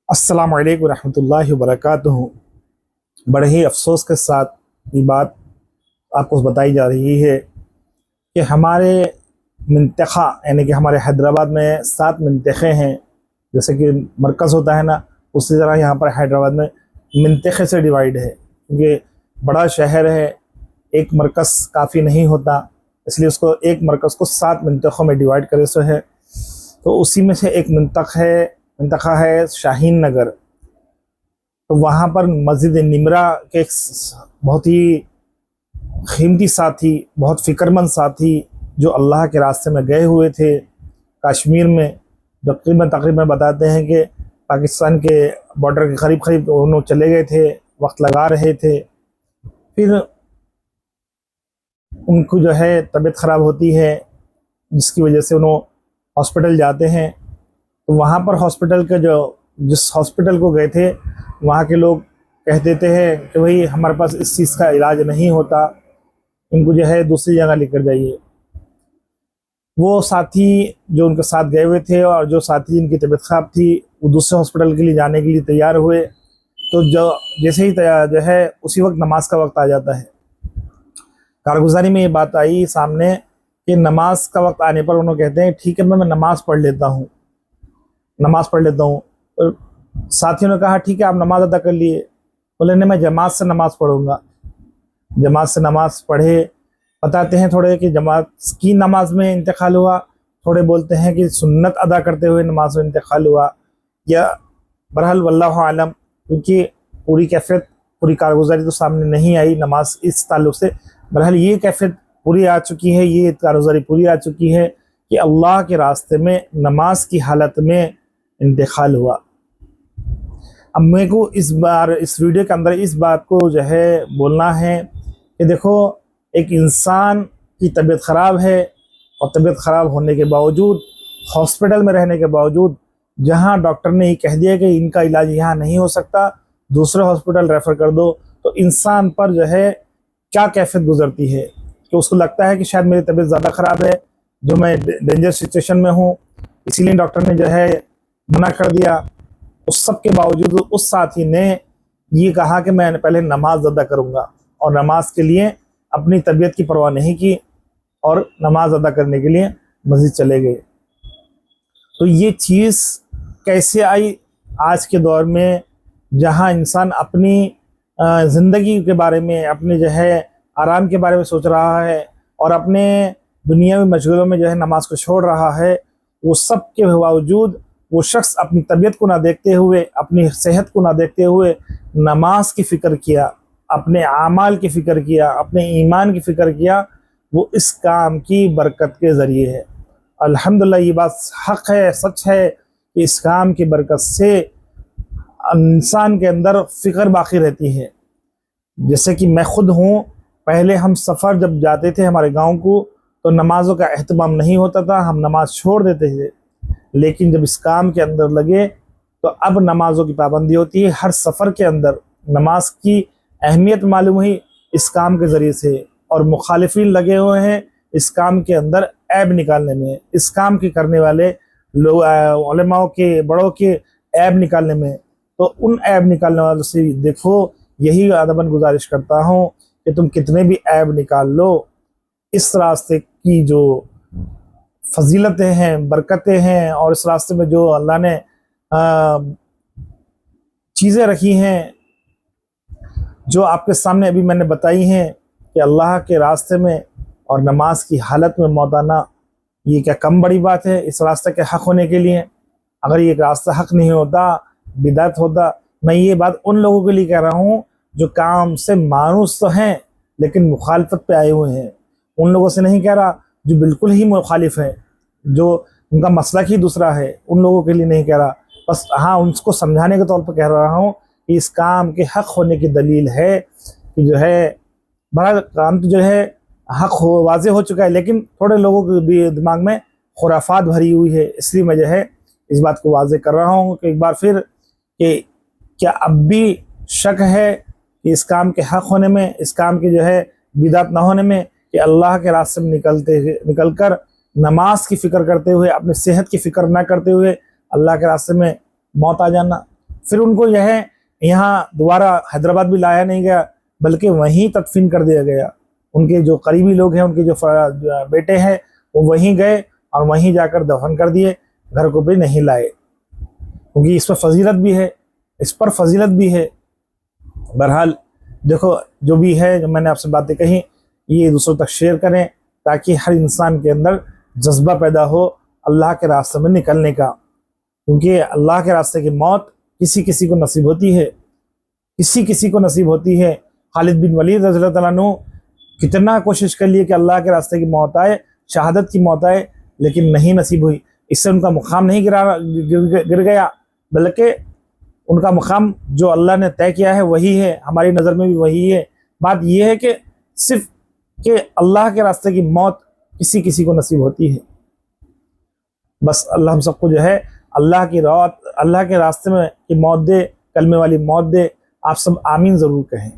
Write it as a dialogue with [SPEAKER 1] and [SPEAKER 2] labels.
[SPEAKER 1] अस्सलामु अलैकुम रहमतुल्लाहि व बरकातुहू। बड़े ही अफसोस के साथ ये बात आपको बताई जा रही है कि हमारे मंतखा यानी कि हमारे हैदराबाद में 7 मंतखे हैं। जैसे कि मरकज़ होता है ना, उसी तरह यहाँ पर हैदराबाद में मंतखे से डिवाइड है, क्योंकि बड़ा शहर है, एक मरकज़ काफ़ी नहीं होता, इसलिए उसको एक मरकज़ को 7 मंतखों में डिवाइड करे सो है। तो उसी में से एक मंतखा है शाहीन नगर। तो वहाँ पर मस्जिद निमरा के एक बहुत ही कीमती साथी, बहुत फ़िक्रमंद साथी जो अल्लाह के रास्ते में गए हुए थे कश्मीर में, जो तकरीबन बताते हैं कि पाकिस्तान के बॉर्डर के करीब करीब उन्होंने चले गए थे, वक्त लगा रहे थे। फिर उनको जो है तबीयत ख़राब होती है, जिसकी वजह से उन्होंने हॉस्पिटल जाते हैं। तो वहाँ पर हॉस्पिटल के जिस हॉस्पिटल को गए थे, वहाँ के लोग कह देते हैं कि भाई हमारे पास इस चीज़ का इलाज नहीं होता, इनको जो है दूसरी जगह लेकर जाइए। वो साथी जो उनके साथ गए हुए थे और जो साथी जिनकी तबीयत ख़राब थी, वो दूसरे हॉस्पिटल के लिए जाने के लिए तैयार हुए। तो जैसे ही जो है उसी वक्त नमाज का वक्त आ जाता है। कारगुजारी में ये बात आई सामने कि नमाज का वक्त आने पर उन्होंने कहते हैं ठीक है, मैं नमाज़ पढ़ लेता हूँ। तो साथियों ने कहा ठीक है, आप नमाज अदा कर लिए। बोले नहीं, मैं जमात से नमाज पढ़ूंगा। जमात से नमाज पढ़े। बताते हैं थोड़े कि जमात की नमाज में इंतकाल हुआ, थोड़े बोलते हैं कि सुन्नत अदा करते हुए नमाज में इंतकाल हुआ, या बहरहाल वल्लाहु आलम, क्योंकि पूरी कैफियत, पूरी कारगुजारी तो सामने नहीं आई नमाज इस ताल्लुक से। बहरहाल ये कैफियत पूरी आ चुकी है, ये कारगुजारी पूरी आ चुकी है कि अल्लाह के रास्ते में नमाज की हालत में इंतकाल हुआ। अब मेरे को इस बार इस वीडियो के अंदर इस बात को जो है बोलना है कि देखो, एक इंसान की तबीयत ख़राब है और तबीयत ख़राब होने के बावजूद, हॉस्पिटल में रहने के बावजूद, जहां डॉक्टर ने ये कह दिया कि इनका इलाज यहाँ नहीं हो सकता, दूसरे हॉस्पिटल रेफ़र कर दो, तो इंसान पर जो है क्या कैफियत गुजरती है कि उसको लगता है कि शायद मेरी तबीयत ज़्यादा ख़राब है, जो मैं डेंजर सिचुएशन में हूँ, इसीलिए डॉक्टर ने जो है मना कर दिया। उस सब के बावजूद उस साथी ने ये कहा कि मैं पहले नमाज अदा करूँगा, और नमाज के लिए अपनी तबीयत की परवाह नहीं की और नमाज अदा करने के लिए मस्जिद चले गए। तो ये चीज़ कैसे आई आज के दौर में, जहाँ इंसान अपनी ज़िंदगी के बारे में, अपने जो है आराम के बारे में सोच रहा है और अपने दुनियावी मशगलों में जो है नमाज को छोड़ रहा है, वो सब के बावजूद वो शख्स अपनी तबीयत को ना देखते हुए, अपनी सेहत को ना देखते हुए नमाज की फ़िक्र किया, अपने आमाल की फ़िक्र किया, अपने ईमान की फ़िक्र किया। वो इस काम की बरकत के ज़रिए है। अल्हम्दुलिल्लाह, ये बात हक़ है, सच है कि इस काम की बरकत से इंसान के अंदर फ़िक्र बाकी रहती है। जैसे कि मैं खुद हूँ, पहले हम सफ़र जब जाते थे हमारे गाँव को, तो नमाज़ों का एहतमाम नहीं होता था, हम नमाज छोड़ देते थे। लेकिन जब इस काम के अंदर लगे तो अब नमाजों की पाबंदी होती है। हर सफ़र के अंदर नमाज की अहमियत मालूम हुई इस काम के ज़रिए से, और मुखालिफिन लगे हुए हैं इस काम के अंदर ऐब निकालने में, इस काम के करने वाले लोग उलमाओं के, बड़ों के ऐब निकालने में। तो उन ऐब निकालने वालों से देखो, यही अदबन गुजारिश करता हूँ कि तुम कितने भी ऐब निकाल लो, इस रास्ते की जो फजीलतें हैं, बरकतें हैं, और इस रास्ते में जो अल्लाह ने चीज़ें रखी हैं, जो आपके सामने अभी मैंने बताई हैं कि अल्लाह के रास्ते में और नमाज की हालत में मौत आना, ये क्या कम बड़ी बात है इस रास्ते के हक़ होने के लिए। अगर ये रास्ता हक़ नहीं होता, बिदात होता। मैं ये बात उन लोगों के लिए कह रहा हूँ जो काम से मानूस तो हैं लेकिन मुखालफत पे आए हुए हैं। उन लोगों से नहीं कह रहा जो बिल्कुल ही मुखालिफ है, जो उनका मसलक ही दूसरा है, उन लोगों के लिए नहीं कह रहा। बस हाँ, उनको समझाने के तौर पर कह रहा हूँ कि इस काम के हक़ होने की दलील है कि जो है बड़ा काम तो जो है हक़ हो, वाज़े हो चुका है, लेकिन थोड़े लोगों के भी दिमाग में खुराफात भरी हुई है। इसलिए मैं जो है इस बात को वाज़े कर रहा हूँ कि एक बार फिर कि क्या अब भी शक है कि इस काम के हक़ होने में, इस काम के जो है बिदात ना होने में, कि अल्लाह के रास्ते में निकल कर नमाज की फ़िक्र करते हुए, अपनी सेहत की फ़िक्र ना करते हुए अल्लाह के रास्ते में मौत आ जाना। फिर उनको यहाँ दोबारा हैदराबाद भी लाया नहीं गया, बल्कि वहीं तदफीन कर दिया गया। उनके जो करीबी लोग हैं, उनके जो बेटे हैं, वो वहीं गए और वहीं जाकर दफन कर दिए, घर को भी नहीं लाए, क्योंकि इस पर फजीलत भी है, इस पर फजीलत भी है। बहरहाल देखो, जो भी है, जो मैंने आपसे बातें कही, ये दूसरों तक शेयर करें, ताकि हर इंसान के अंदर जज्बा पैदा हो अल्लाह के रास्ते में निकलने का, क्योंकि अल्लाह के रास्ते की मौत किसी किसी को नसीब होती है, किसी किसी को नसीब होती है। खालिद बिन वलीद रज़ियल्लाहु तआला अन्हु कितना कोशिश कर लिए कि अल्लाह के रास्ते की मौत आए, शहादत की मौत आए, लेकिन नहीं नसीब हुई। इससे उनका मुकाम नहीं गिर गया, बल्कि उनका मुकाम जो अल्लाह ने तय किया है वही है, हमारी नज़र में भी वही है। बात यह है कि सिर्फ कि अल्लाह के रास्ते की मौत किसी किसी को नसीब होती है। बस अल्लाह हम सबको जो है अल्लाह के रास्ते में की मौत दे, कलमे वाली मौत दे। आप सब आमीन ज़रूर कहें।